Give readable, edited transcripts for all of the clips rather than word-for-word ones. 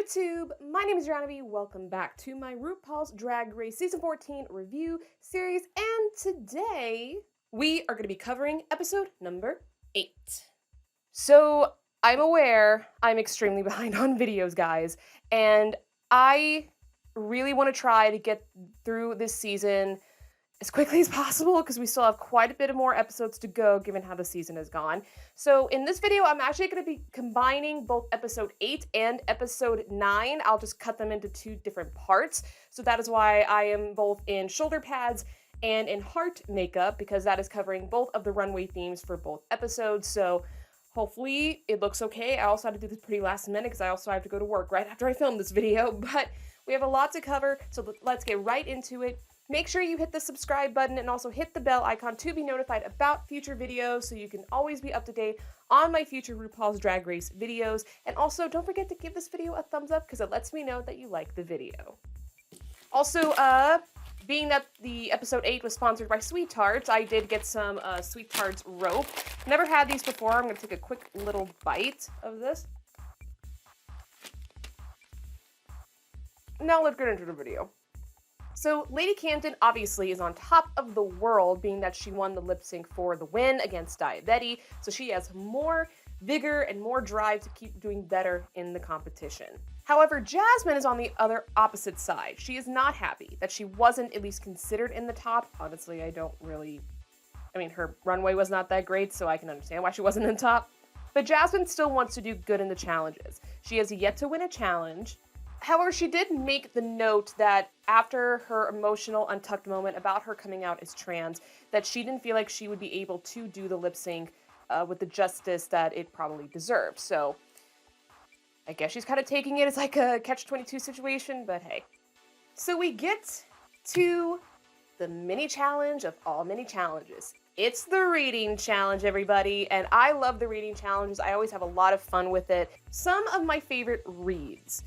YouTube, my name is rhianaB. Welcome back to my RuPaul's Drag Race Season 14 review series, and today we are going to be covering episode number 8. So, I'm aware I'm extremely behind on videos, guys, and I really want to try to get through this season as quickly as possible because we still have quite a bit of more episodes to go given how the season has gone. So in this video, I'm actually going to be combining both episode 8 and episode 9. I'll just cut them into 2 different parts. So that is why I am both in shoulder pads and in heart makeup, because that is covering both of the runway themes for both episodes. So hopefully it looks okay. I also had to do this pretty last minute because I also have to go to work right after I film this video, but we have a lot to cover, so let's get right into it. Make sure you hit the subscribe button and also hit the bell icon to be notified about future videos so you can always be up to date on my future RuPaul's Drag Race videos. And also, don't forget to give this video a thumbs up because it lets me know that you like the video. Also, being that the episode 8 was sponsored by Sweet Tarts, I did get some Sweet Tarts rope. Never had these before. I'm going to take a quick little bite of this. Now let's get into the video. So Lady Camden obviously is on top of the world, being that she won the lip sync for the win against Deja, so she has more vigor and more drive to keep doing better in the competition. However, Jasmine is on the other opposite side. She is not happy that she wasn't at least considered in the top. Honestly, her runway was not that great, so I can understand why she wasn't in the top. But Jasmine still wants to do good in the challenges. She has yet to win a challenge. However, she did make the note that after her emotional untucked moment about her coming out as trans, that she didn't feel like she would be able to do the lip sync with the justice that it probably deserved. So I guess she's kind of taking it as like a catch-22 situation, but hey. So we get to the mini challenge of all mini challenges. It's the reading challenge, everybody, and I love the reading challenges. I always have a lot of fun with it. Some of my favorite reads.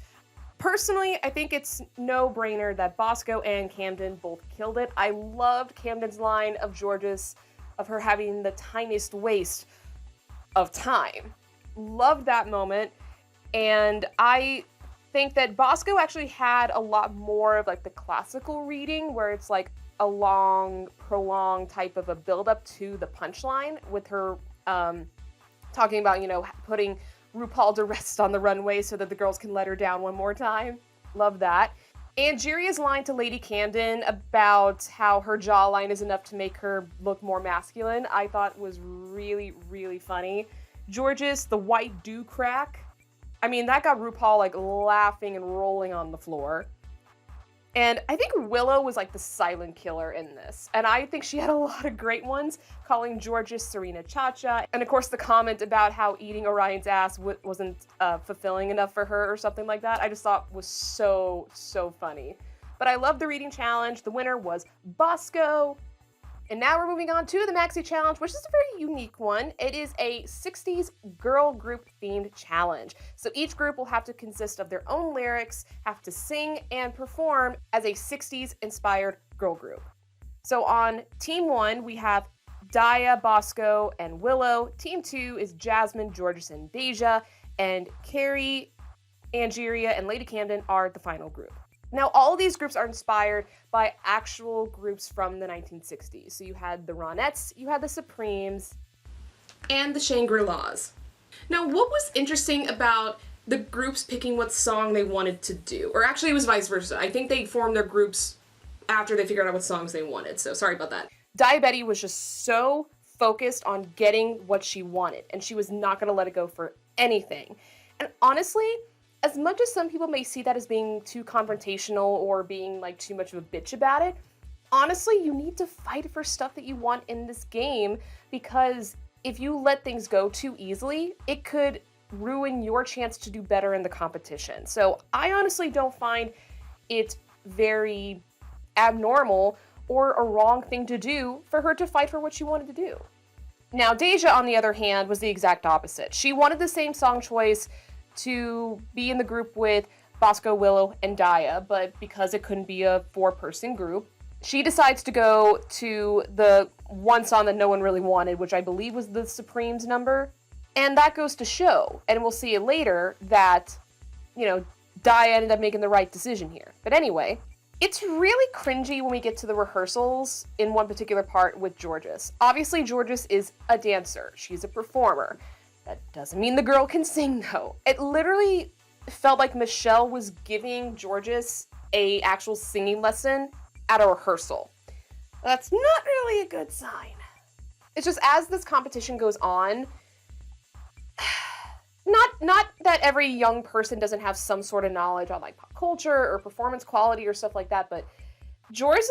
Personally, I think it's no-brainer that Bosco and Camden both killed it. I loved Camden's line of George's, of her having the tiniest waste of time. Loved that moment, and I think that Bosco actually had a lot more of like the classical reading, where it's like a long, prolonged type of a build-up to the punchline, with her talking about, putting RuPaul to rest on the runway so that the girls can let her down one more time. Love that. Angeria's line to Lady Camden about how her jawline is enough to make her look more masculine, I thought was really, really funny. George's, the white dew crack. I mean, that got RuPaul like laughing and rolling on the floor. And I think Willow was like the silent killer in this. And I think she had a lot of great ones, calling George's Serena Cha-Cha. And of course the comment about how eating Orion's ass wasn't fulfilling enough for her or something like that, I just thought was so, so funny. But I love the reading challenge. The winner was Bosco. And now we're moving on to the Maxi Challenge, which is a very unique one. It is a 60s girl group themed challenge. So each group will have to consist of their own lyrics, have to sing and perform as a 60s inspired girl group. So on Team 1, we have Deja, Bosco, and Willow. Team 2 is Jasmine, Georges, and Deja. And Carrie, Angeria, and Lady Camden are the final group. Now, all of these groups are inspired by actual groups from the 1960s. So you had the Ronettes, you had the Supremes, and the Shangri-Las. Now, what was interesting about the groups picking what song they wanted to do? Or actually, it was vice versa. I think they formed their groups after they figured out what songs they wanted, so sorry about that. Deja was just so focused on getting what she wanted, and she was not going to let it go for anything. And honestly, as much as some people may see that as being too confrontational or being like too much of a bitch about it, honestly, you need to fight for stuff that you want in this game, because if you let things go too easily, it could ruin your chance to do better in the competition. So I honestly don't find it very abnormal or a wrong thing to do for her to fight for what she wanted to do. Now, Deja, on the other hand, was the exact opposite. She wanted the same song choice to be in the group with Bosco, Willow, and Deja, but because it couldn't be a 4-person group, she decides to go to the one song that no one really wanted, which I believe was the Supremes number. And that goes to show, and we'll see it later, that, Dai ended up making the right decision here. But anyway, it's really cringy when we get to the rehearsals in one particular part with Georges. Obviously, Georges is a dancer. She's a performer. That doesn't mean the girl can sing, though. It literally felt like Michelle was giving Georges a actual singing lesson at a rehearsal. That's not really a good sign. It's just as this competition goes on, not that every young person doesn't have some sort of knowledge on like pop culture or performance quality or stuff like that, but Georges'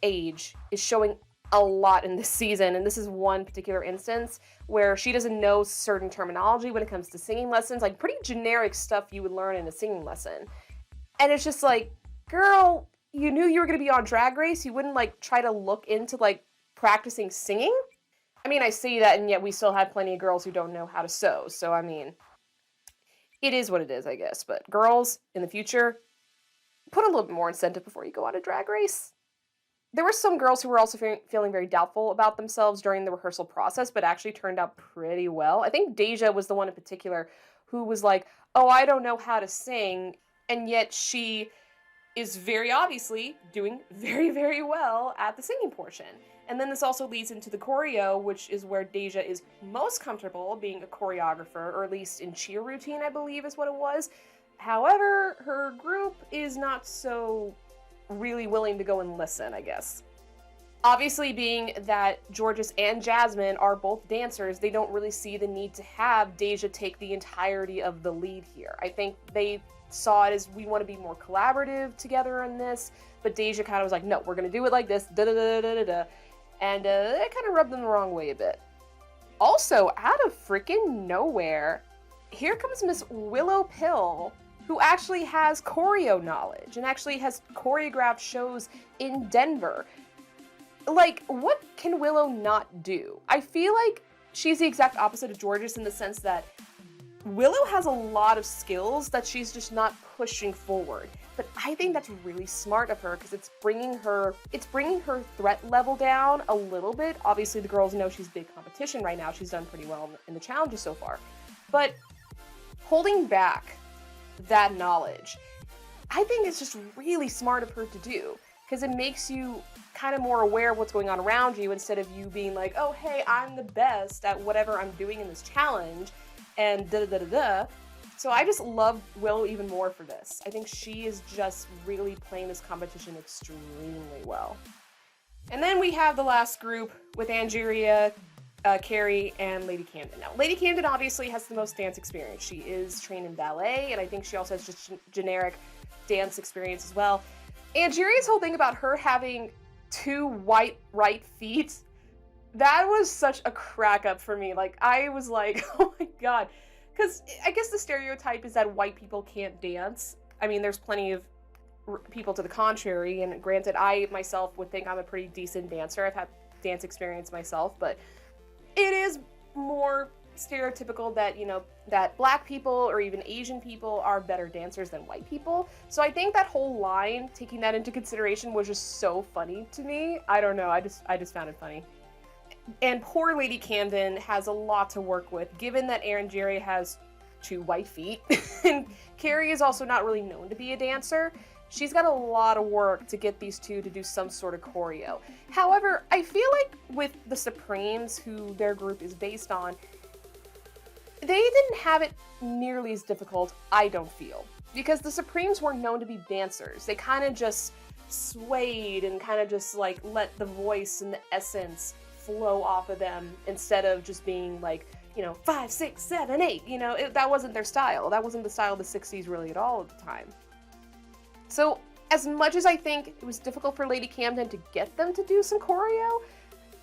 age is showing a lot in this season, and this is one particular instance where she doesn't know certain terminology when it comes to singing lessons, like pretty generic stuff you would learn in a singing lesson. And it's just like, girl, you knew you were going to be on Drag Race, you wouldn't like try to look into like practicing singing? I mean, I say that, and yet we still have plenty of girls who don't know how to sew, so I mean, it is what it is, I guess. But girls, in the future, put a little bit more incentive before you go on a Drag Race. There were some girls who were also feeling very doubtful about themselves during the rehearsal process, but actually turned out pretty well. I think Deja was the one in particular who was like, oh, I don't know how to sing, and yet she is very obviously doing very, very well at the singing portion. And then this also leads into the choreo, which is where Deja is most comfortable being a choreographer, or at least in cheer routine, I believe is what it was. However, her group is not so really willing to go and listen, I guess. Obviously, being that Georges and Jasmine are both dancers, they don't really see the need to have Deja take the entirety of the lead here. I think they saw it as, we want to be more collaborative together in this, but Deja kind of was like, no, we're going to do it like this, da-da-da-da-da-da. And it kind of rubbed them the wrong way a bit. Also, out of freaking nowhere, here comes Miss Willow Pill, who actually has choreo knowledge and actually has choreographed shows in Denver. Like, what can Willow not do? I feel like she's the exact opposite of Georges in the sense that Willow has a lot of skills that she's just not pushing forward. But I think that's really smart of her because it's bringing her threat level down a little bit. Obviously, the girls know she's big competition right now. She's done pretty well in the challenges so far. But holding back that knowledge, I think it's just really smart of her to do because it makes you kind of more aware of what's going on around you instead of you being like, oh, hey, I'm the best at whatever I'm doing in this challenge and da-da-da-da-da. So I just love Willow even more for this. I think she is just really playing this competition extremely well. And then we have the last group with Angeria, Carrie, and Lady Camden. Now, Lady Camden obviously has the most dance experience. She is trained in ballet, and I think she also has just generic dance experience as well. Angeria's whole thing about her having two white right feet, that was such a crack up for me. Like, I was like, oh my god. Because I guess the stereotype is that white people can't dance. I mean, there's plenty of people to the contrary, and granted, I myself would think I'm a pretty decent dancer. I've had dance experience myself, but it is more stereotypical that, you know, that black people or even Asian people are better dancers than white people. So I think that whole line, taking that into consideration, was just so funny to me. I don't know, I just found it funny. And poor Lady Camden has a lot to work with, given that Angeria has two white feet, and Carrie is also not really known to be a dancer. She's got a lot of work to get these two to do some sort of choreo. However, I feel like with the Supremes, who their group is based on, they didn't have it nearly as difficult, I don't feel. Because the Supremes weren't known to be dancers. They kind of just swayed and kind of just like let the voice and the essence flow off of them instead of just being like, you know, 5, 6, 7, 8, you know, that wasn't their style. That wasn't the style of the 60s really at all at the time. So as much as I think it was difficult for Lady Camden to get them to do some choreo,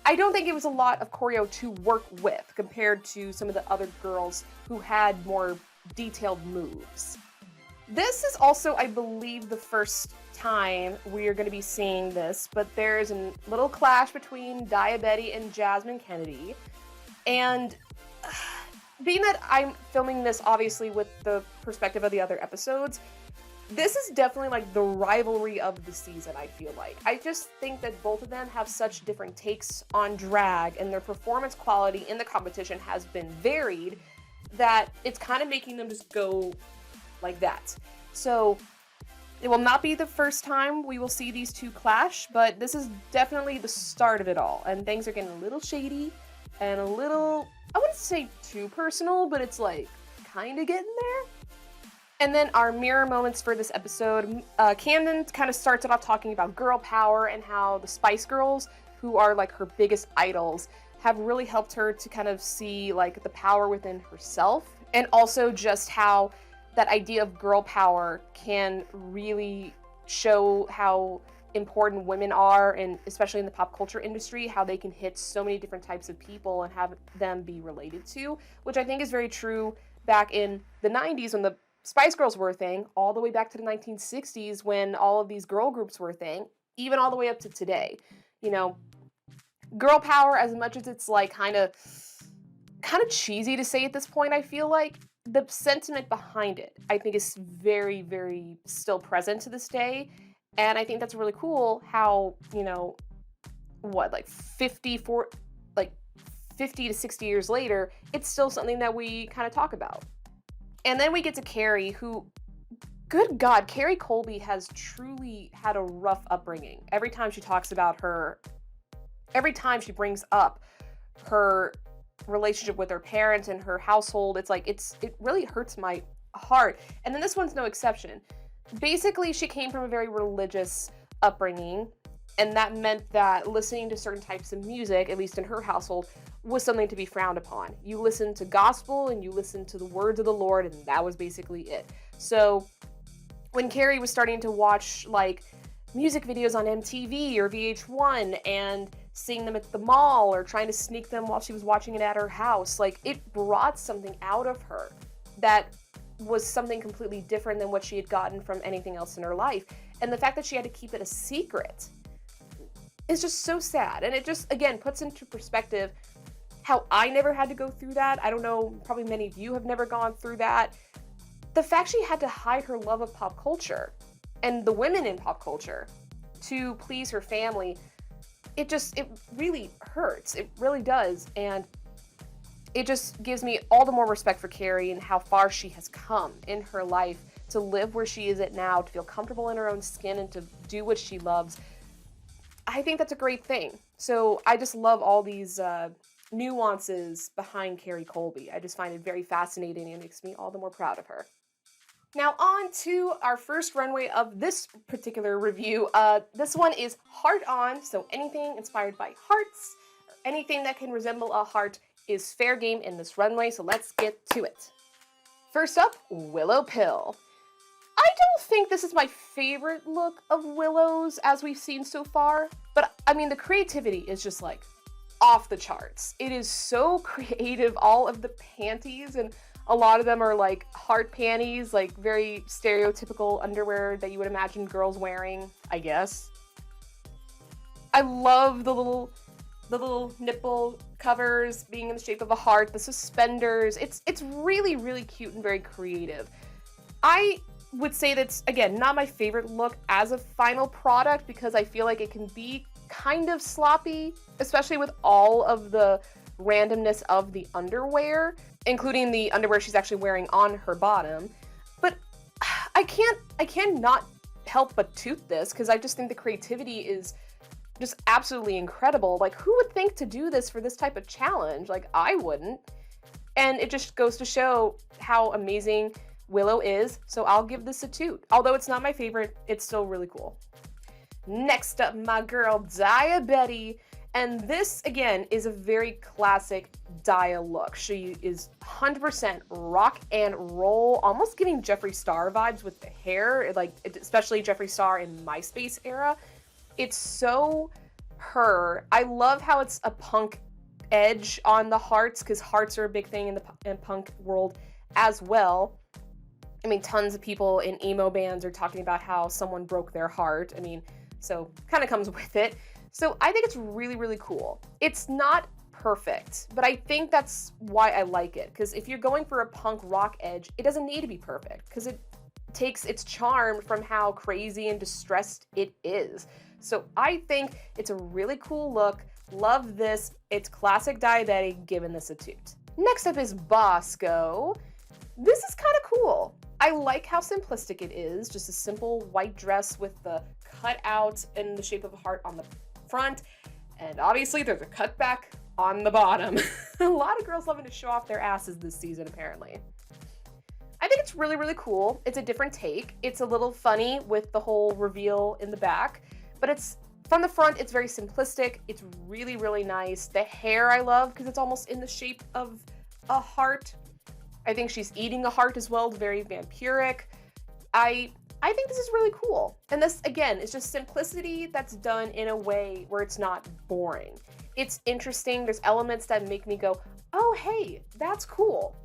I don't think it was a lot of choreo to work with compared to some of the other girls who had more detailed moves. This is also, I believe, the first time we are going to be seeing this, but there's a little clash between Diabetti and Jasmine Kennedy. And being that I'm filming this obviously with the perspective of the other episodes, this is definitely like the rivalry of the season, I feel like. I just think that both of them have such different takes on drag, and their performance quality in the competition has been varied, that it's kind of making them just go like that. So it will not be the first time we will see these two clash, but this is definitely the start of it all. And things are getting a little shady and a little, I wouldn't say too personal, but it's like kind of getting there. And then our mirror moments for this episode, Camden kind of starts it off talking about girl power and how the Spice Girls, who are like her biggest idols, have really helped her to kind of see like the power within herself, and also just how that idea of girl power can really show how important women are, and especially in the pop culture industry, how they can hit so many different types of people and have them be related to, which I think is very true back in the 90s when the Spice Girls were a thing, all the way back to the 1960s when all of these girl groups were a thing, even all the way up to today. You know, girl power, as much as it's like kind of cheesy to say at this point, I feel like the sentiment behind it, I think, is very, very still present to this day. And I think that's really cool how, you know, like 50 to 60 years later, it's still something that we kind of talk about. And then we get to Carrie, who, good God, Carrie Colby has truly had a rough upbringing. Every time she talks about every time she brings up her relationship with her parents and her household, it's like, it really hurts my heart. And then this one's no exception. Basically, she came from a very religious upbringing, and that meant that listening to certain types of music, at least in her household, was something to be frowned upon. You listened to gospel and you listened to the words of the Lord, and that was basically it. So when Carrie was starting to watch like music videos on MTV or VH1 and seeing them at the mall or trying to sneak them while she was watching it at her house, like, it brought something out of her that was something completely different than what she had gotten from anything else in her life. And the fact that she had to keep it a secret is just so sad. And it just, again, puts into perspective how I never had to go through that. I don't know, probably many of you have never gone through that. The fact she had to hide her love of pop culture and the women in pop culture to please her family, it really hurts. It really does. And it just gives me all the more respect for Carrie and how far she has come in her life to live where she is at now, to feel comfortable in her own skin and to do what she loves. I think that's a great thing. So I just love all these nuances behind Carrie Colby. I just find it very fascinating and it makes me all the more proud of her. Now on to our first runway of this particular review. This one is heart on, so anything inspired by hearts, or anything that can resemble a heart is fair game in this runway, so let's get to it. First up, Willow Pill. I don't think this is my favorite look of Willow's as we've seen so far, but I mean, the creativity is just like off the charts. It is so creative, all of the panties, and a lot of them are like heart panties, like very stereotypical underwear that you would imagine girls wearing, I guess. I love the little nipple covers being in the shape of a heart, the suspenders. It's really, really cute and very creative. I would say that's, again, not my favorite look as a final product because I feel like it can be kind of sloppy, especially with all of the randomness of the underwear, including the underwear she's actually wearing on her bottom. But I cannot help but toot this because I just think the creativity is just absolutely incredible. Like, who would think to do this for this type of challenge? Like, I wouldn't. And it just goes to show how amazing Willow is, so I'll give this a toot. Although it's not my favorite, it's still really cool. Next up, my girl, Deja Skye. And this, again, is a very classic Deja look. She is 100% rock and roll, almost giving Jeffree Star vibes with the hair, like, especially Jeffree Star in MySpace era. It's so her. I love how it's a punk edge on the hearts, because hearts are a big thing in the punk world as well. I mean, tons of people in emo bands are talking about how someone broke their heart. I mean, so kind of comes with it. So I think it's really, really cool. It's not perfect, but I think that's why I like it. Because if you're going for a punk rock edge, it doesn't need to be perfect because it takes its charm from how crazy and distressed it is. So I think it's a really cool look. Love this. It's classic Deja, giving this a toot. Next up is Bosco. This is kind of cool. I like how simplistic it is, just a simple white dress with the cutout in the shape of a heart on the front, and obviously there's a cutback on the bottom. A lot of girls loving to show off their asses this season, apparently. I think it's really, really cool. It's a different take. It's a little funny with the whole reveal in the back, but it's from the front, it's very simplistic. It's really, really nice. The hair I love because it's almost in the shape of a heart. I think she's eating a heart as well. It's very vampiric. I think this is really cool. And this, again, is just simplicity that's done in a way where it's not boring. It's interesting. There's elements that make me go, oh, hey, that's cool.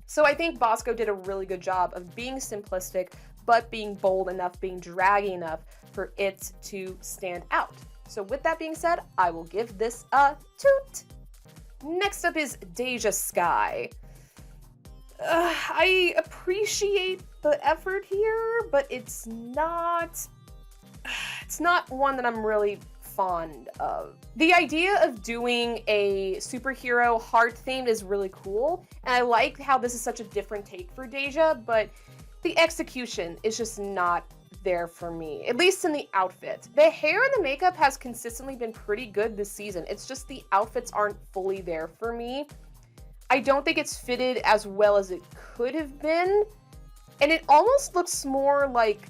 So I think Bosco did a really good job of being simplistic, but being bold enough, being draggy enough for it to stand out. So with that being said, I will give this a toot. Next up is Deja Skye. I appreciate the effort here, but it's not one that I'm really fond of. The idea of doing a superhero heart themed is really cool, and I like how this is such a different take for Deja, but the execution is just not there for me, at least in the outfit. The hair and the makeup has consistently been pretty good this season. It's just the outfits aren't fully there for me. I don't think it's fitted as well as it could have been, and it almost looks more like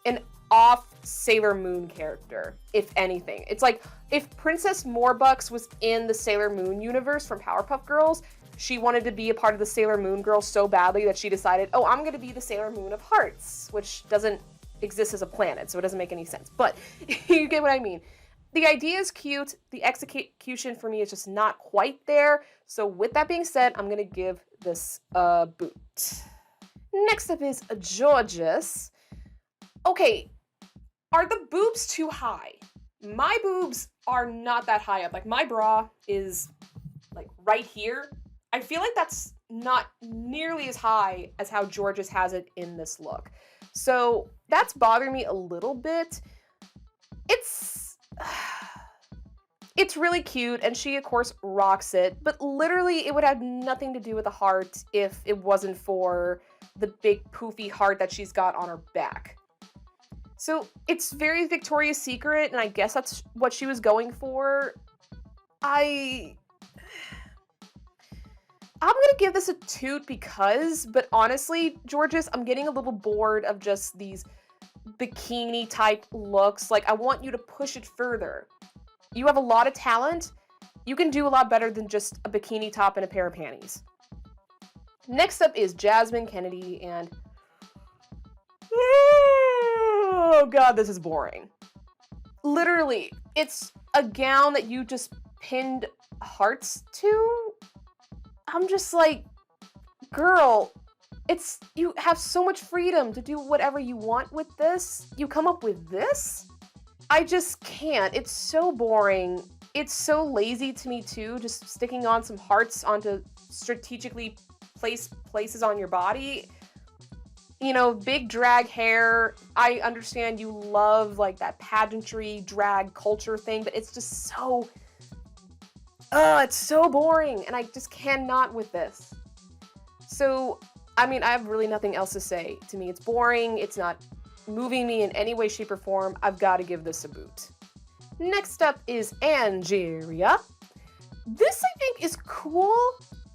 an off Sailor Moon character, if anything. It's like if Princess Morbucks was in the Sailor Moon universe from Powerpuff Girls, she wanted to be a part of the Sailor Moon girls so badly that she decided, oh, I'm gonna be the Sailor Moon of Hearts, which doesn't exist as a planet, so it doesn't make any sense. But you get what I mean. The idea is cute. The execution for me is just not quite there. So with that being said, I'm gonna give this a boot. Next up is Georges. Okay, are the boobs too high? My boobs are not that high up. Like my bra is like right here. I feel like that's not nearly as high as how Georges has it in this look. So that's bothering me a little bit. It's really cute, and she, of course, rocks it, but literally it would have nothing to do with the heart if it wasn't for the big poofy heart that she's got on her back. So it's very Victoria's Secret, and I guess that's what she was going for. I'm gonna give this a toot but honestly, Georges, I'm getting a little bored of just these bikini type looks. Like, I want you to push it further. You have a lot of talent. You can do a lot better than just a bikini top and a pair of panties. Next up is Jasmine Kennedy, and oh god, this is boring. Literally, it's a gown that you just pinned hearts to. I'm just like, girl, you have so much freedom to do whatever you want with this. You come up with this? I just can't. It's so boring. It's so lazy to me too, just sticking on some hearts onto strategically placed places on your body. You know, big drag hair. I understand you love like that pageantry drag culture thing, but it's just so, it's so boring, and I just cannot with this. So, I mean, I have really nothing else to say. To me, it's boring. It's not moving me in any way, shape, or form. I've got to give this a boot. Next up is Angeria. This, I think, is cool.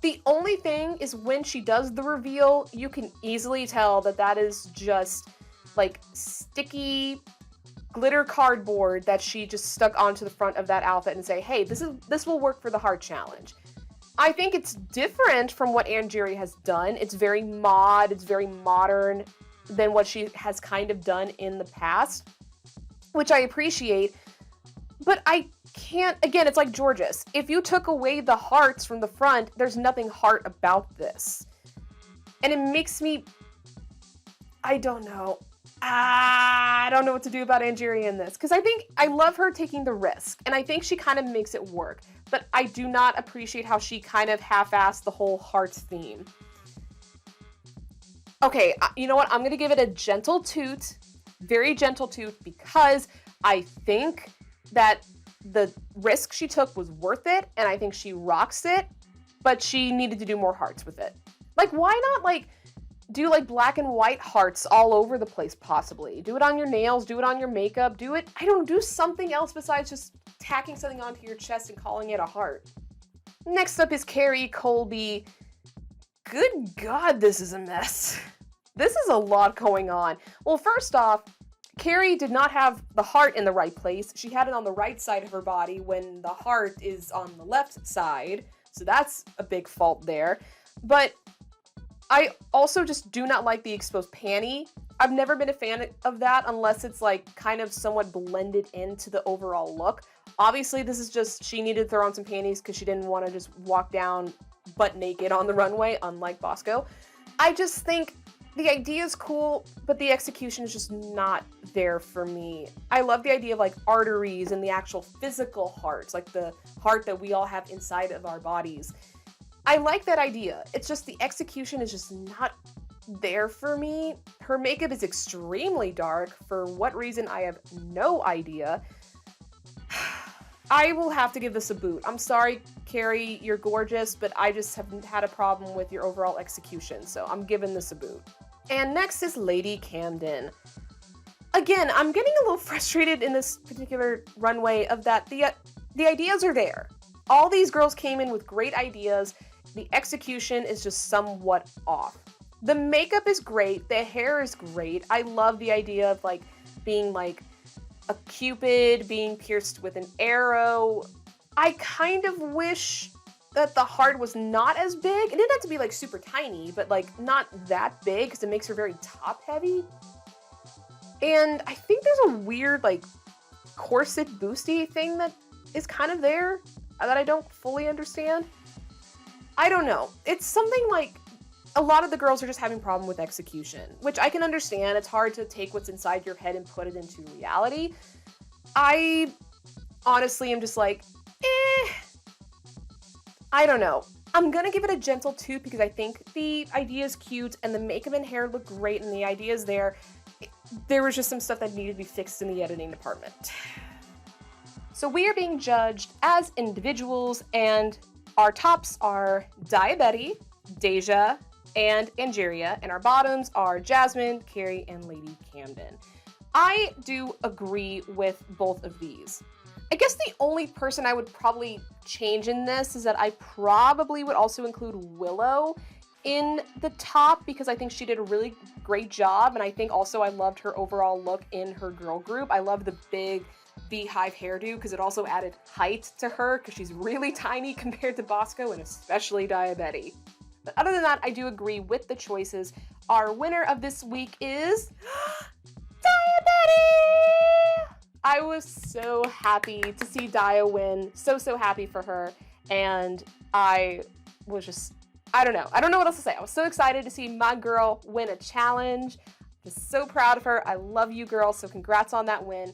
The only thing is when she does the reveal, you can easily tell that that is just like sticky glitter cardboard that she just stuck onto the front of that outfit and say, hey, this will work for the heart challenge. I think it's different from what Angeria has done. It's very it's very modern than what she has kind of done in the past, which I appreciate. But I can't, again, it's like Georges. If you took away the hearts from the front, there's nothing heart about this. And it makes me, I don't know. I don't know what to do about Angeria in this. Because I love her taking the risk. And I think she kind of makes it work. But I do not appreciate how she kind of half-assed the whole hearts theme. Okay, you know what? I'm going to give it a gentle toot. Very gentle toot, because I think that the risk she took was worth it, and I think she rocks it. but she needed to do more hearts with it. Like, why not, like, do, like, black and white hearts all over the place, possibly? Do it on your nails, do it on your makeup, do something else besides just tacking something onto your chest and calling it a heart. Next up is Carrie Colby. Good God, this is a mess. This is a lot going on. Well, first off, Carrie did not have the heart in the right place. She had it on the right side of her body when the heart is on the left side. So that's a big fault there. But I also just do not like the exposed panty. I've never been a fan of that unless it's like kind of somewhat blended into the overall look. Obviously, this is just, she needed to throw on some panties because she didn't want to just walk down butt naked on the runway, unlike Bosco. I just think the idea is cool, but the execution is just not there for me. I love the idea of like arteries and the actual physical hearts, like the heart that we all have inside of our bodies. I like that idea. It's just the execution is just not there for me. Her makeup is extremely dark. For what reason, I have no idea. I will have to give this a boot. I'm sorry, Carrie, you're gorgeous, but I just have had a problem with your overall execution, so I'm giving this a boot. And next is Lady Camden. Again, I'm getting a little frustrated in this particular runway of that the ideas are there. All these girls came in with great ideas. The execution is just somewhat off. The makeup is great. The hair is great. I love the idea of like being like a cupid being pierced with an arrow. I kind of wish that the heart was not as big. It didn't have to be like super tiny, but like not that big because it makes her very top heavy. And I think there's a weird like corset boosty thing that is kind of there that I don't fully understand. I don't know. It's something like a lot of the girls are just having a problem with execution, which I can understand. It's hard to take what's inside your head and put it into reality. I honestly am just like, I don't know. I'm gonna give it a gentle 2 because I think the idea is cute and the makeup and hair look great and the idea is there. There was just some stuff that needed to be fixed in the editing department. So we are being judged as individuals and our tops are Diabetti, Deja, and Angeria, and our bottoms are Jasmine, Carrie, and Lady Camden. I do agree with both of these. I guess the only person I would probably change in this is that I probably would also include Willow in the top because I think she did a really great job, and I think also I loved her overall look in her girl group. I love the big beehive hairdo because it also added height to her because she's really tiny compared to Bosco and especially Diabetti. But other than that, I do agree with the choices. Our winner of this week is Diabetti! I was so happy to see Dia win. So happy for her. And I was just, I don't know. I don't know what else to say. I was so excited to see my girl win a challenge. Just so proud of her. I love you, girl. So congrats on that win.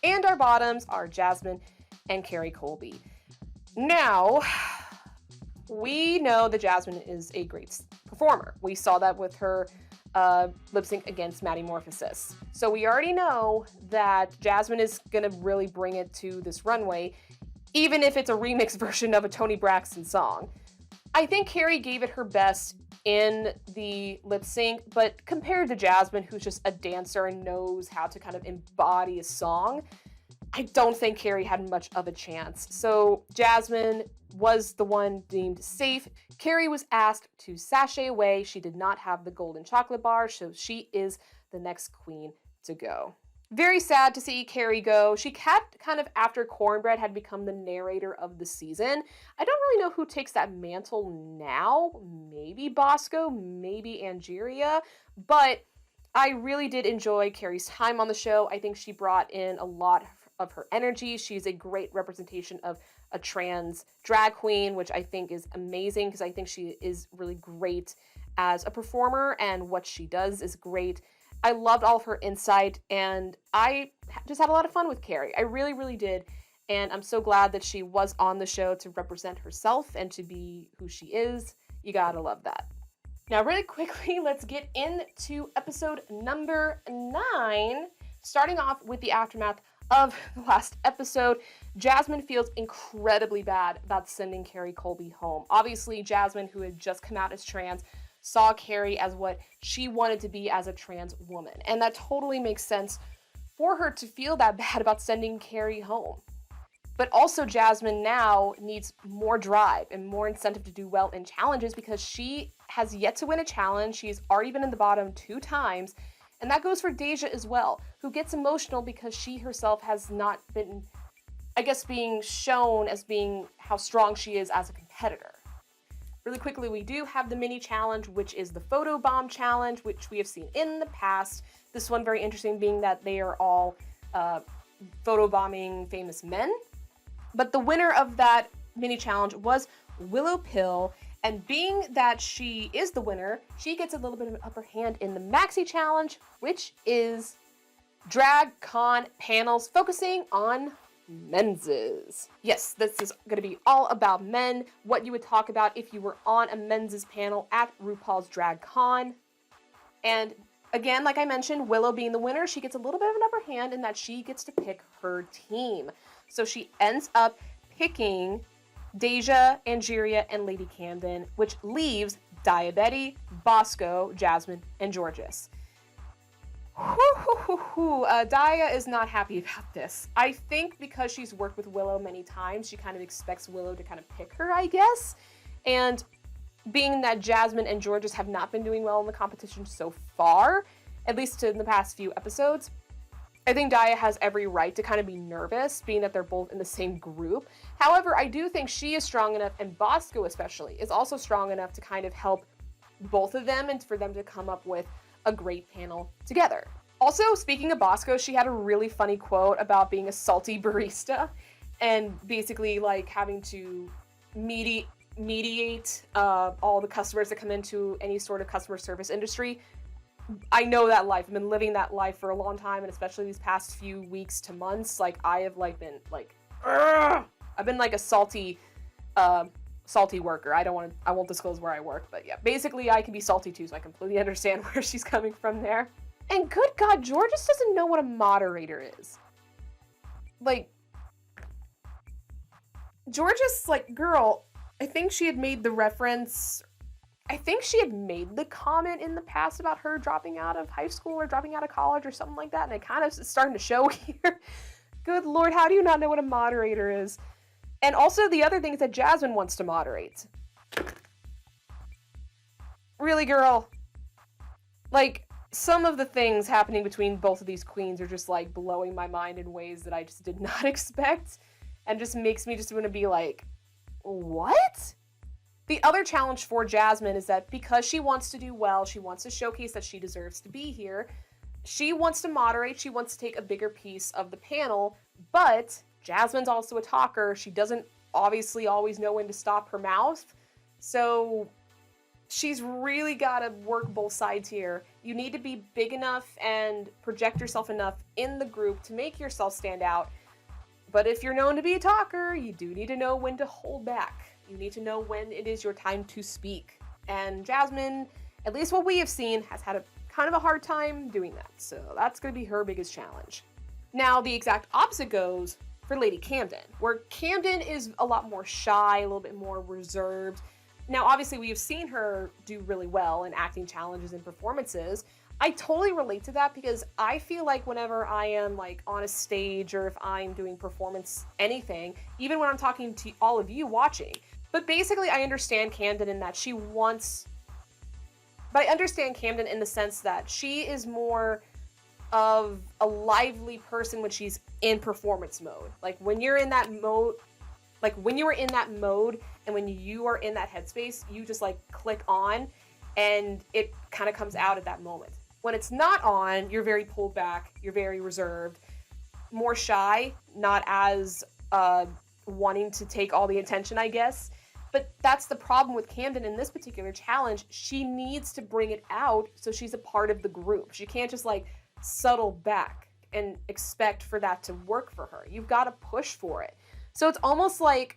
And our bottoms are Jasmine and Carrie Colby. Now, we know that Jasmine is a great performer. We saw that with her lip sync against Maddie Morphosis. So we already know that Jasmine is gonna really bring it to this runway, even if it's a remix version of a Toni Braxton song. I think Carrie gave it her best in the lip sync, but compared to Jasmine, who's just a dancer and knows how to kind of embody a song, I don't think Carrie had much of a chance. So Jasmine was the one deemed safe. Carrie was asked to sashay away. She did not have the golden chocolate bar, so she is the next queen to go. Very sad to see Carrie go. She kept kind of after Cornbread had become the narrator of the season. I don't really know who takes that mantle now. Maybe Bosco, maybe Angeria, but I really did enjoy Carrie's time on the show. I think she brought in a lot of her energy. She's a great representation of a trans drag queen, which I think is amazing because I think she is really great as a performer and what she does is great. I loved all of her insight and I just had a lot of fun with Carrie. I really, really did. And I'm so glad that she was on the show to represent herself and to be who she is. You gotta love that. Now, really quickly, let's get into episode number 9, starting off with the aftermath of the last episode, Jasmine feels incredibly bad about sending Carrie Colby home. Obviously, Jasmine, who had just come out as trans, saw Carrie as what she wanted to be as a trans woman. And that totally makes sense for her to feel that bad about sending Carrie home. But also Jasmine now needs more drive and more incentive to do well in challenges because she has yet to win a challenge. She's already been in the bottom 2 times. And that goes for Deja as well, who gets emotional because she herself has not been, I guess, being shown as being how strong she is as a competitor. Really quickly, we do have the mini challenge, which is the photo bomb challenge, which we have seen in the past. This one very interesting, being that they are all photo bombing famous men. But the winner of that mini challenge was Willow Pill, and being that she is the winner, she gets a little bit of an upper hand in the maxi challenge, which is drag con panels focusing on menses. Yes, this is going to be all about men, what you would talk about if you were on a menses panel at RuPaul's Drag Con. And again, like I mentioned, Willow being the winner, she gets a little bit of an upper hand in that she gets to pick her team. So she ends up picking Deja, Angeria, and Lady Camden, which leaves Diabetti, Bosco, Jasmine, and Georges. Dia is not happy about this. I think because she's worked with Willow many times, she kind of expects Willow to kind of pick her, I guess. And being that Jasmine and Georges have not been doing well in the competition so far, at least in the past few episodes, I think Dia has every right to kind of be nervous, being that they're both in the same group. However, I do think she is strong enough, and Bosco especially, is also strong enough to kind of help both of them and for them to come up with a great panel together. Also, speaking of Bosco, she had a really funny quote about being a salty barista and basically like having to mediate all the customers that come into any sort of customer service industry. I know that life. I've been living that life for a long time, and especially these past few weeks to months, like I have like been like, I've been like a salty worker. I won't disclose where I work, but yeah, basically I can be salty too, so I completely understand where she's coming from there. And good God, Georges doesn't know what a moderator is. Like, Georges, like, girl, I think she had made the reference, I think she had made the comment in the past about her dropping out of high school or dropping out of college or something like that, and it kind of is starting to show here. Good Lord, how do you not know what a moderator is? And also the other thing is that Jasmine wants to moderate. Really, girl? Like, some of the things happening between both of these queens are just like blowing my mind in ways that I just did not expect, and just makes me just want to be like, what? The other challenge for Jasmine is that because she wants to do well, she wants to showcase that she deserves to be here, she wants to moderate, she wants to take a bigger piece of the panel, but Jasmine's also a talker. She doesn't obviously always know when to stop her mouth, so she's really got to work both sides here. You need to be big enough and project yourself enough in the group to make yourself stand out, but if you're known to be a talker, you do need to know when to hold back. You need to know when it is your time to speak. And Jasmine, at least what we have seen, has had a kind of a hard time doing that. So that's going to be her biggest challenge. Now, the exact opposite goes for Lady Camden, where Camden is a lot more shy, a little bit more reserved. Now, obviously, we have seen her do really well in acting challenges and performances. I totally relate to that because I feel like whenever I am like on a stage or if I'm doing performance anything, even when I'm talking to all of you watching, but basically I understand Camden in that she wants, but I understand Camden in the sense that she is more of a lively person when she's in performance mode. Like when you're in that mode, like when you are in that mode and when you are in that headspace, you just like click on and it kind of comes out at that moment. When it's not on, you're very pulled back, you're very reserved, more shy, not as wanting to take all the attention, I guess. But that's the problem with Camden in this particular challenge. She needs to bring it out so she's a part of the group. She can't just like settle back and expect for that to work for her. You've got to push for it. So it's almost like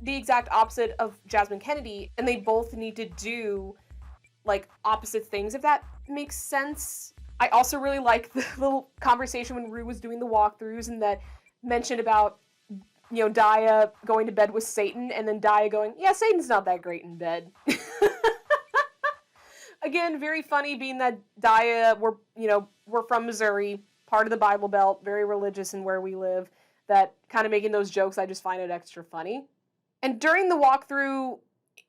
the exact opposite of Jasmine Kennedy, and they both need to do like opposite things, if that makes sense. I also really like the little conversation when Rue was doing the walkthroughs and that mentioned about, Daya going to bed with Satan and then Daya going, yeah, Satan's not that great in bed. Again, very funny being that Daya, we're from Missouri, part of the Bible Belt, very religious in where we live, that kind of making those jokes, I just find it extra funny. And during the walkthrough,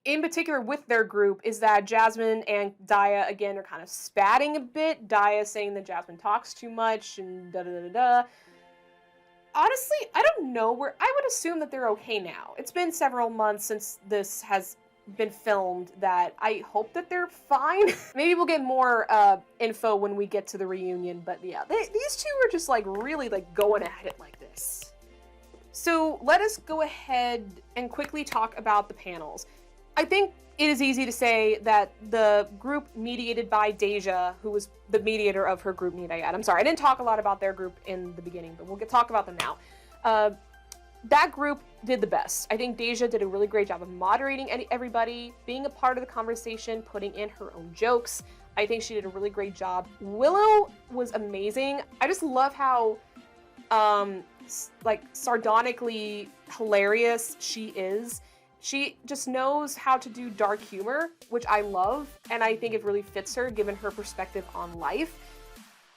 in particular with their group, is that Jasmine and Daya, again, are kind of spatting a bit. Daya saying that Jasmine talks too much and da-da-da-da-da. Honestly, I don't know where. I would assume that they're okay now. It's been several months since this has been filmed that I hope that they're fine. Maybe we'll get more info when we get to the reunion, but yeah, these two are just like really like going at it like this. So let us go ahead and quickly talk about the panels. I think it is easy to say that the group mediated by Deja, who was the mediator of her group, I'm sorry, I didn't talk a lot about their group in the beginning, but we'll talk about them now. That group did the best. I think Deja did a really great job of moderating everybody, being a part of the conversation, putting in her own jokes. I think she did a really great job. Willow was amazing. I just love how, sardonically hilarious she is. She just knows how to do dark humor, which I love, and I think it really fits her given her perspective on life.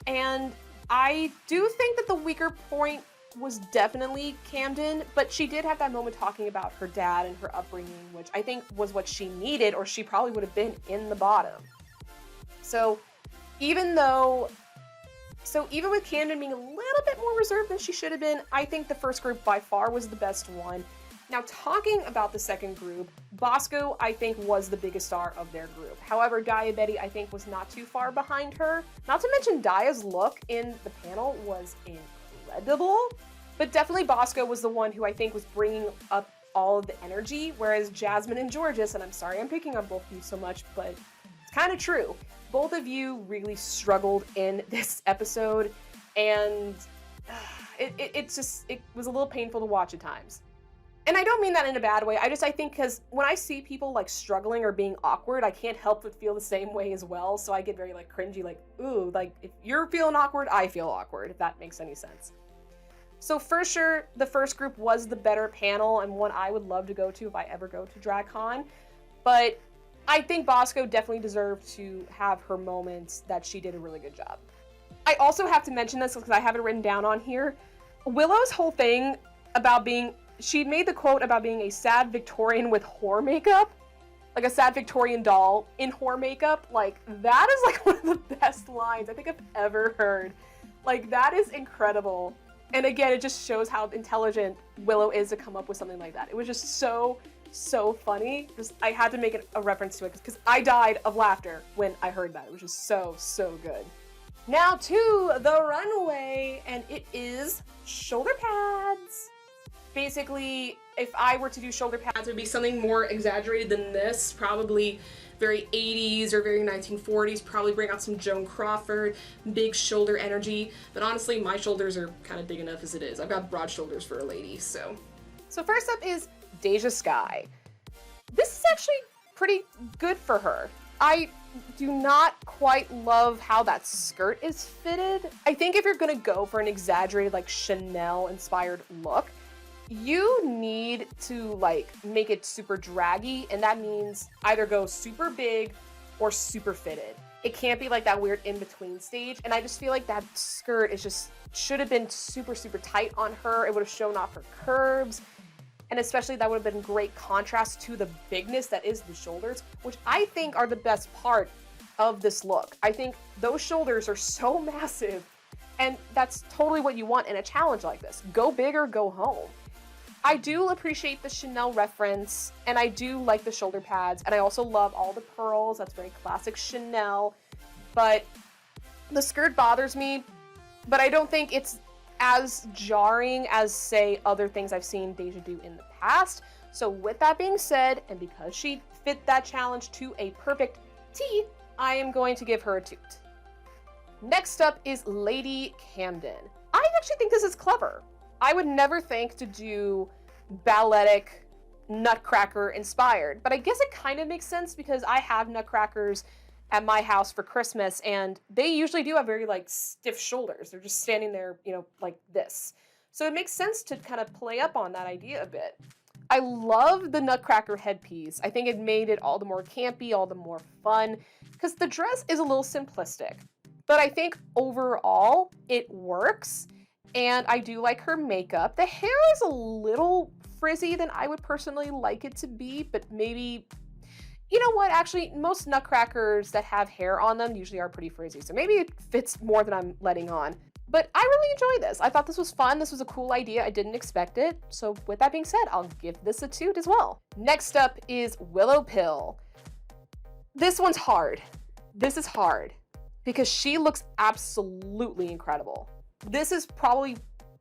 And I do think that the weaker point was definitely Camden, but she did have that moment talking about her dad and her upbringing, which I think was what she needed, or she probably would have been in the bottom. So even with Camden being a little bit more reserved than she should have been, I think the first group by far was the best one. Now, talking about the second group, Bosco, I think, was the biggest star of their group. However, Daya Betty, I think, was not too far behind her. Not to mention Daya's look in the panel was incredible, but definitely Bosco was the one who I think was bringing up all of the energy, whereas Jasmine and Georges, and I'm sorry I'm picking on both of you so much, but it's kind of true. Both of you really struggled in this episode, and it was a little painful to watch at times. And I don't mean that in a bad way. I think because when I see people like struggling or being awkward, I can't help but feel the same way as well. So I get very like cringy, like, ooh, like if you're feeling awkward, I feel awkward, if that makes any sense. So for sure, the first group was the better panel and one I would love to go to if I ever go to DragCon. But I think Bosco definitely deserved to have her moments that she did a really good job. I also have to mention this because I have it written down on here. Willow's whole thing about she made the quote about being a sad Victorian with whore makeup, like a sad Victorian doll in whore makeup. Like, that is like one of the best lines I think I've ever heard. Like, that is incredible. And again, it just shows how intelligent Willow is to come up with something like that. It was just so funny. I had to make a reference to it because I died of laughter when I heard that. It was just so good. Now to the runway, and it is shoulder pads. Basically, if I were to do shoulder pads, it would be something more exaggerated than this, probably very 80s or very 1940s, probably bring out some Joan Crawford, big shoulder energy, but honestly, my shoulders are kind of big enough as it is. I've got broad shoulders for a lady, so. So first up is Deja Skye. This is actually pretty good for her. I do not quite love how that skirt is fitted. I think if you're gonna go for an exaggerated, like Chanel-inspired look, you need to like make it super draggy, and that means either go super big or super fitted. It can't be like that weird in-between stage, and I just feel like that skirt is should have been super tight on her. It would have shown off her curves, and especially that would have been great contrast to the bigness that is the shoulders, which I think are the best part of this look. I think those shoulders are so massive, and that's totally what you want in a challenge like this. Go big or go home. I do appreciate the Chanel reference, and I do like the shoulder pads, and I also love all the pearls. That's very classic Chanel, but the skirt bothers me, but I don't think it's as jarring as, say, other things I've seen Deja do in the past. So with that being said, and because she fit that challenge to a perfect T, I am going to give her a toot. Next up is Lady Camden. I actually think this is clever. I would never think to do balletic Nutcracker inspired, but I guess it kind of makes sense because I have Nutcrackers at my house for Christmas, and they usually do have very like stiff shoulders. They're just standing there, you know, like this. So it makes sense to kind of play up on that idea a bit. I love the Nutcracker headpiece. I think it made it all the more campy, all the more fun, because the dress is a little simplistic. But I think overall, it works, and I do like her makeup. The hair is a little frizzy than I would personally like it to be, but maybe, you know what, actually, most Nutcrackers that have hair on them usually are pretty frizzy, so maybe it fits more than I'm letting on. But I really enjoyed this. I thought this was fun. This was a cool idea. I didn't expect it. So with that being said, I'll give this a toot as well. Next up is Willow Pill. This one's hard. This is hard because she looks absolutely incredible. This is probably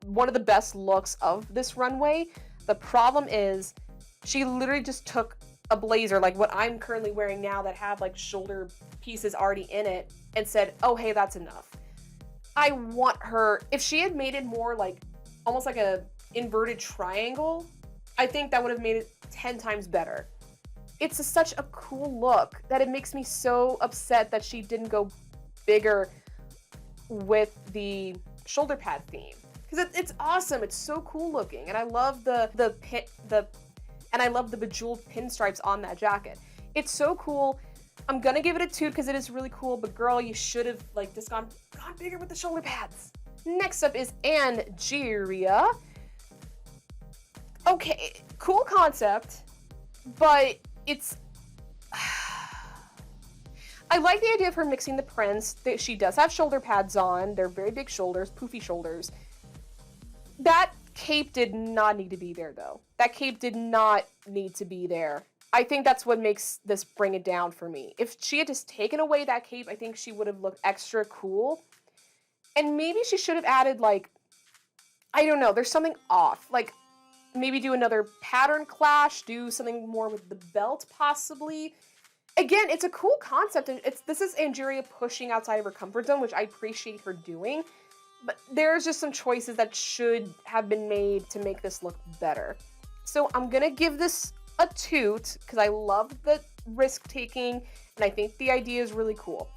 one of the best looks of this runway. The problem is she literally just took a blazer like what I'm currently wearing now that have like shoulder pieces already in it and said, oh, hey, that's enough. I want her, if she had made it more like, almost like a inverted triangle, I think that would have made it 10 times better. It's such a cool look that it makes me so upset that she didn't go bigger with the shoulder pad theme. Because it's awesome, it's so cool looking, and I love the bejeweled pinstripes on that jacket. It's so cool. I'm gonna give it a toot because it is really cool, but girl, you should have like just gone bigger with the shoulder pads. Next up is Angeria. Okay, cool concept, but it's... I like the idea of her mixing the prints. She does have shoulder pads on. They're very big shoulders, poofy shoulders. That cape did not need to be there though. That cape did not need to be there. I think that's what makes this bring it down for me. If she had just taken away that cape, I think she would have looked extra cool. And maybe she should have added, like, I don't know, there's something off. Like, maybe do another pattern clash, do something more with the belt, possibly. Again, it's a cool concept, and this is Angeria pushing outside of her comfort zone, which I appreciate her doing. But there's just some choices that should have been made to make this look better. So I'm gonna give this a toot, because I love the risk-taking, and I think the idea is really cool.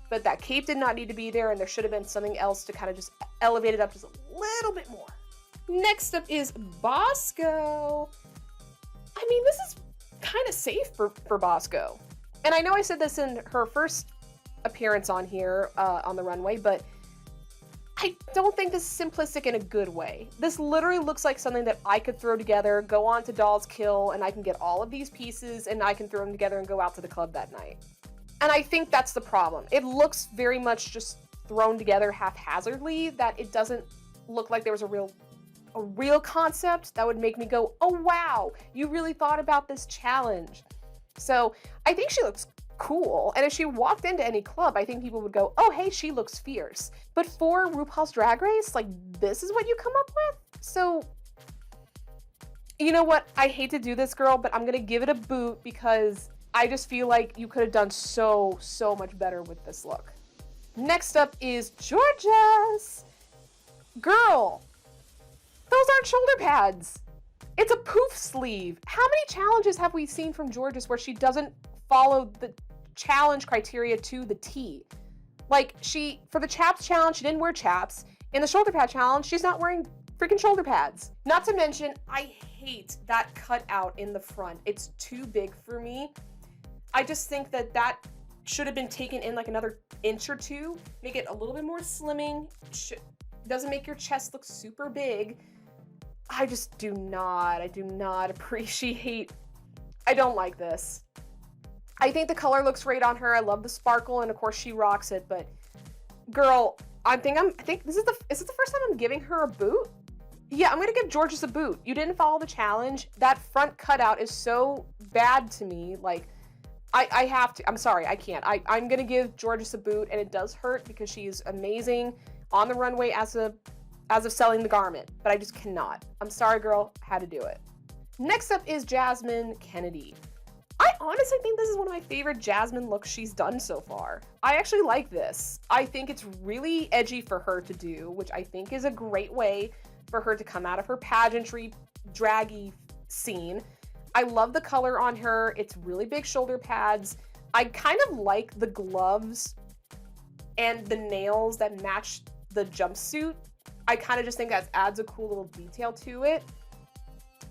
But that cape did not need to be there, and there should have been something else to kind of just elevate it up just a little bit more. Next up is Bosco. I mean, this is kind of safe for Bosco. And I know I said this in her first appearance on here, on the runway, but I don't think this is simplistic in a good way. This literally looks like something that I could throw together, go on to Doll's Kill, and I can get all of these pieces, and I can throw them together and go out to the club that night. And I think that's the problem. It looks very much just thrown together haphazardly, that it doesn't look like there was a real concept that would make me go, oh wow, you really thought about this challenge. So I think she looks cool, and if she walked into any club, I think people would go, oh hey, she looks fierce. But for RuPaul's Drag Race, like, this is what you come up with? So, you know what, I hate to do this, girl, but I'm gonna give it a boot because I just feel like you could have done so much better with this look. Next up is Jorgeous. Girl, those aren't shoulder pads. It's a poof sleeve. How many challenges have we seen from Jorgeous where she doesn't follow the challenge criteria to the T? Like, for the chaps challenge, she didn't wear chaps. In the shoulder pad challenge, she's not wearing freaking shoulder pads. Not to mention, I hate that cutout in the front. It's too big for me. I just think that should have been taken in like another inch or two. Make it a little bit more slimming. Doesn't make your chest look super big. I do not appreciate, I don't like this. I think the color looks great on her. I love the sparkle, and of course she rocks it, but girl, I think is this the first time I'm giving her a boot? Yeah, I'm gonna give Jorgeous a boot. You didn't follow the challenge. That front cutout is so bad to me. Like, I have to, I'm sorry, I can't. I'm gonna give Jorgeous a boot, and it does hurt because she's amazing on the runway as of selling the garment, but I just cannot. I'm sorry, girl, had to do it. Next up is Jasmine Kennedy. I honestly think this is one of my favorite Jasmine looks she's done so far. I actually like this. I think it's really edgy for her to do, which I think is a great way for her to come out of her pageantry, draggy scene. I love the color on her. It's really big shoulder pads. I kind of like the gloves and the nails that match the jumpsuit. I kind of just think that adds a cool little detail to it.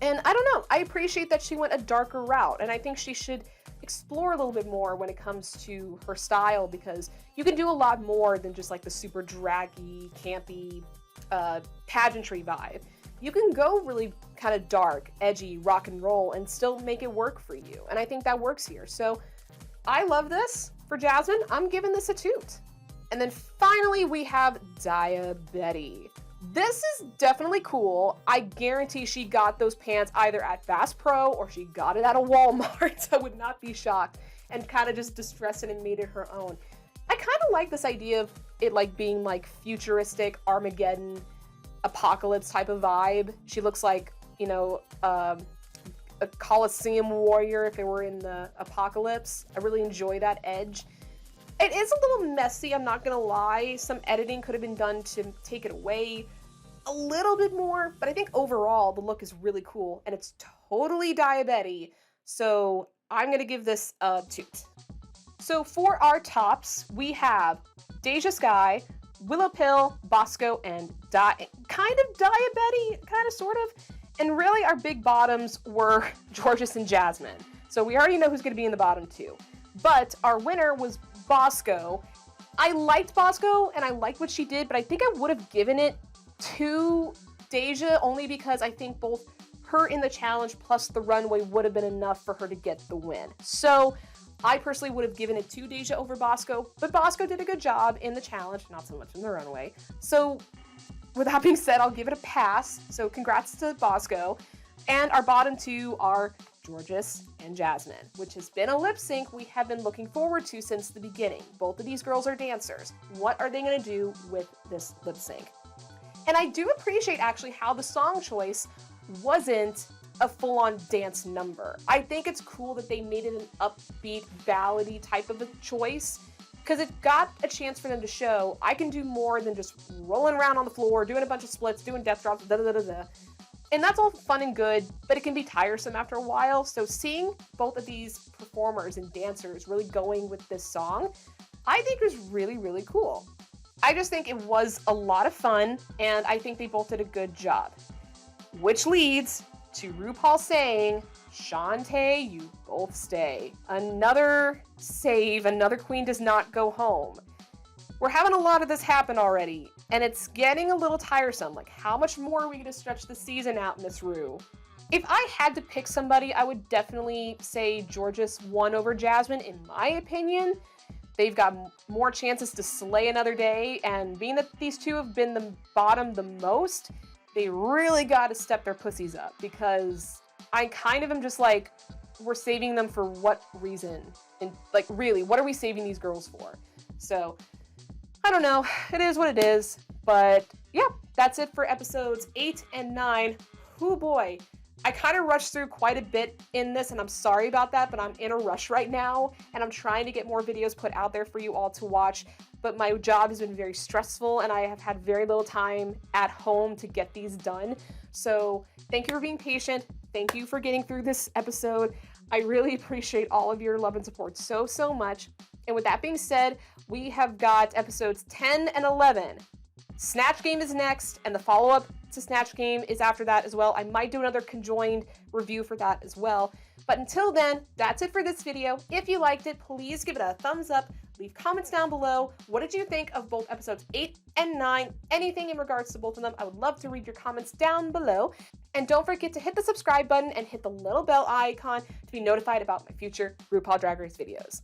And I don't know, I appreciate that she went a darker route, and I think she should explore a little bit more when it comes to her style, because you can do a lot more than just like the super draggy, campy, pageantry vibe. You can go really kind of dark, edgy, rock and roll, and still make it work for you. And I think that works here. So I love this for Jasmine. I'm giving this a toot. And then finally we have Diabetti. This is definitely cool. I guarantee she got those pants either at Bass Pro or she got it at a Walmart. I would not be shocked, and kind of just distressed it and made it her own. I kind of like this idea of it like being like futuristic, Armageddon, apocalypse type of vibe. She looks like, you know, a Colosseum warrior if it were in the apocalypse. I really enjoy that edge. It is a little messy, I'm not gonna lie. Some editing could have been done to take it away a little bit more, but I think overall the look is really cool, and it's totally Diabetti, so I'm gonna give this a toot. So for our tops, we have Deja Skye, Willow Pill, Bosco, and kind of Diabetti, kind of, sort of. And really our big bottoms were Jorgeous and Jasmine. So we already know who's gonna be in the bottom two. But our winner was Bosco. I liked Bosco and I liked what she did, but I think I would have given it to Deja only because I think both her in the challenge plus the runway would have been enough for her to get the win. So I personally would have given it to Deja over Bosco, but Bosco did a good job in the challenge, not so much in the runway. So with that being said, I'll give it a pass. So congrats to Bosco. And our bottom two are Jorgeous and Jasmine, which has been a lip sync we have been looking forward to since the beginning. Both of these girls are dancers. What are they gonna do with this lip sync? And I do appreciate actually how the song choice wasn't a full-on dance number. I think it's cool that they made it an upbeat, ballady type of a choice, because it got a chance for them to show I can do more than just rolling around on the floor, doing a bunch of splits, doing death drops, da da da da. And that's all fun and good, but it can be tiresome after a while. So seeing both of these performers and dancers really going with this song, I think is really, really cool. I just think it was a lot of fun, and I think they both did a good job. Which leads to RuPaul saying, Shantae, you both stay. Another save, another queen does not go home. We're having a lot of this happen already, and it's getting a little tiresome. Like, how much more are we gonna stretch the season out, Miss Ru? If I had to pick somebody, I would definitely say Jorgeous won over Jasmine, in my opinion. They've got more chances to slay another day, and being that these two have been the bottom the most, they really gotta step their pussies up, because I kind of am just like, we're saving them for what reason? And like, really, what are we saving these girls for? So, I don't know, it is what it is, but yeah, that's it for episodes 8 and 9. Oh boy, I kind of rushed through quite a bit in this, and I'm sorry about that, but I'm in a rush right now, and I'm trying to get more videos put out there for you all to watch, but my job has been very stressful, and I have had very little time at home to get these done. So thank you for being patient. Thank you for getting through this episode. I really appreciate all of your love and support so, so much. And with that being said, we have got episodes 10 and 11. Snatch Game is next, and the follow-up to Snatch Game is after that as well. I might do another conjoined review for that as well. But until then, that's it for this video. If you liked it, please give it a thumbs up. Leave comments down below. What did you think of both episodes 8 and 9? Anything in regards to both of them, I would love to read your comments down below. And don't forget to hit the subscribe button and hit the little bell icon to be notified about my future RuPaul Drag Race videos.